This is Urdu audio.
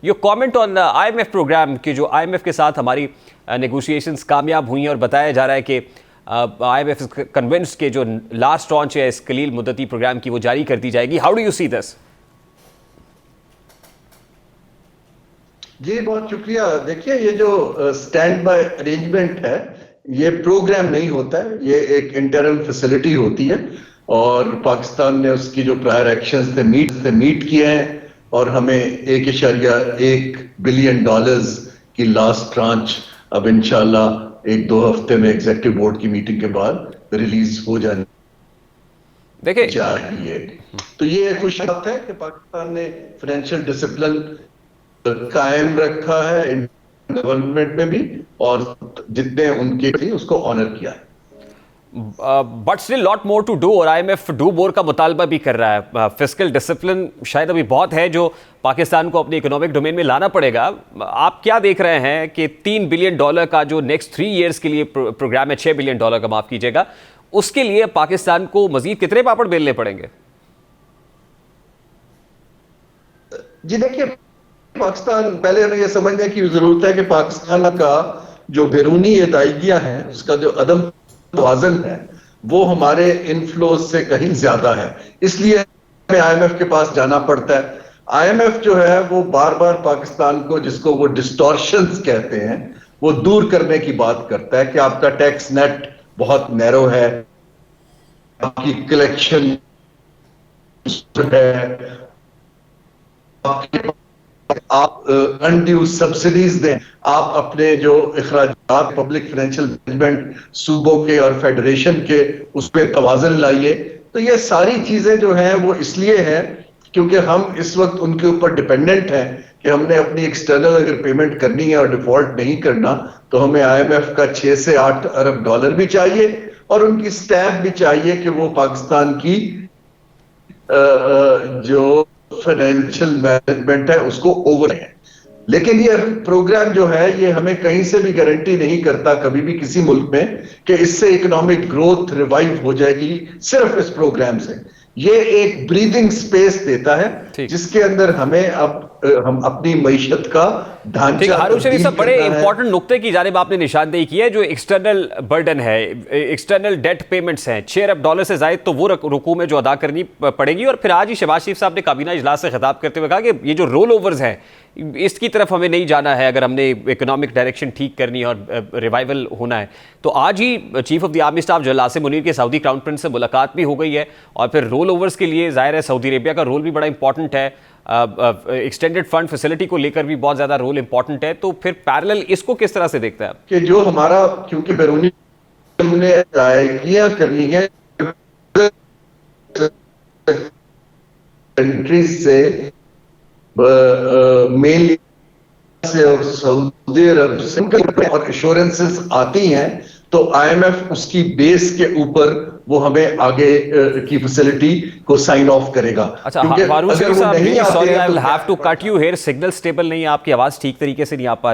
Your comment on the IMF program کہ جو IMF کے ساتھ ہماری نیگوشیشنز کامیاب ہوئی ہیں اور بتایا جا رہا ہے کہ IMF is convinced کہ جو لاسٹ ٹرانچ ہے اس قلیل مدتی پروگرام کی وہ جاری کر دی جائے گی. How do you see this? جی بہت شکریہ. دیکھیے یہ جو اسٹینڈ بائی ارینجمنٹ ہے یہ پروگرام نہیں ہوتا ہے, یہ ایک انٹرم فیسلٹی ہوتی ہے اور پاکستان نے اس کی جو پرائر ایکشنز تھے میٹ کیے ہیں اور ہمیں $1.1 بلین کی لاسٹ ٹرانچ اب انشاءاللہ 1-2 ہفتے میں ایگزیکٹو بورڈ کی میٹنگ کے بعد ریلیز ہو جانے دیکھیں چاہیے. تو یہ خوش بات ہے کہ پاکستان نے فائنینشیل ڈسپلن قائم رکھا ہے گورنمنٹ میں بھی اور جتنے ان کے تھے اس کو آنر کیا ہے. But still lot more to do اور IMF ڈو مور کا مطالبہ بھی کر رہا ہے. فسکل ڈسپلن شاید ابھی بہت ہے جو پاکستان کو اپنے اکنامک ڈومین میں لانا پڑے گا. آپ کیا دیکھ رہے ہیں کہ $3 بلین کا جو نیکسٹ 3 ایئرس کے لیے پروگرام ہے, $6 بلین کا معاف کیجیے گا, اس کے لیے پاکستان کو مزید کتنے پاپڑ بیلنے پڑیں گے؟ جی دیکھیے پاکستان پہلے ہمیں یہ سمجھنے کی ضرورت ہے کہ پاکستان کا جو بیرونی ادائیگیاں ہیں اس کا جو عدم توازن ہے وہ ہمارے انفلوز سے کہیں زیادہ ہے, اس لیے ہمیں IMF کے پاس جانا پڑتا ہے. IMF جو ہے وہ بار بار پاکستان کو, جس کو وہ ڈسٹورشنز کہتے ہیں, وہ دور کرنے کی بات کرتا ہے کہ آپ کا ٹیکس نیٹ بہت نیرو ہے, آپ کی کلیکشن ہے, آپ انڈیو سبسڈیز دیں, آپ اپنے جو اخراجات پبلک فائنینشیل مینجمنٹ صوبوں کے اور فیڈریشن کے اس پہ توازن لائیے. تو یہ ساری چیزیں جو ہیں وہ اس لیے ہیں کیونکہ ہم اس وقت ان کے اوپر ڈیپینڈنٹ ہیں کہ ہم نے اپنی ایکسٹرنل اگر پیمنٹ کرنی ہے اور ڈیفالٹ نہیں کرنا تو ہمیں IMF کا $6 سے 8 ارب بھی چاہیے اور ان کی سٹیمپ بھی چاہیے کہ وہ پاکستان کی جو فائنینشیل مینجمنٹ ہے اس کو اوور ہے. لیکن یہ پروگرام جو ہے یہ ہمیں کہیں سے بھی گارنٹی نہیں کرتا کبھی بھی کسی ملک میں کہ اس سے اکنامک گروتھ ریوائیو ہو جائے گی صرف اس پروگرام سے. یہ ایک بریدنگ سپیس دیتا ہے جس کے اندر ہمیں اب ہم اپنی معیشت کا ڈھانچہ ہارون شریف صاحب بڑے امپورٹنٹ نقطے کی جانب آپ نے نشاندہی کی ہے. جو ایکسٹرنل برڈن ہے, ایکسٹرنل ڈیٹ پیمنٹس ہیں $6 ارب سے زائد, تو وہ رقوم ہے جو ادا کرنی پڑے گی. اور پھر آج ہی شہباز شریف صاحب نے کابینہ اجلاس سے خطاب کرتے ہوئے کہا کہ یہ جو رول اوورز ہیں اس کی طرف ہمیں نہیں جانا ہے اگر ہم نے اکنامک ڈائریکشن ٹھیک کرنی ہے اور ریوائول ہونا ہے. تو آج ہی chief of the army staff general Asim Munir کے سعودی کراؤن پرنس سے ملاقات بھی ہو گئی ہے اور پھر رول اوورز کے لیے ظاہر ہے سعودی عربیہ کا رول بھی بڑا امپورٹنٹ ہے, ایکسٹینڈڈ فنڈ فیسلٹی کو لے کر بھی بہت زیادہ رول امپورٹنٹ ہے. تو پھر پیرلل اس کو کس طرح سے دیکھتا ہے کہ جو ہمارا کیونکہ بیرونی نے ادائیگیاں کرنی ہے کنٹریز سے مینلی سے اور سعودی عرب سے اور ایشورنسز آتی ہیں تو IMF اس کی بیس کے اوپر وہ ہمیں آگے کی فیسلٹی کو سائن آف کرے گا. اچھا ہارون شریف صاحب, sorry I will have to cut you here, signal stable نہیں ہے, آپ کی آواز ٹھیک طریقے سے نہیں آ پا رہی.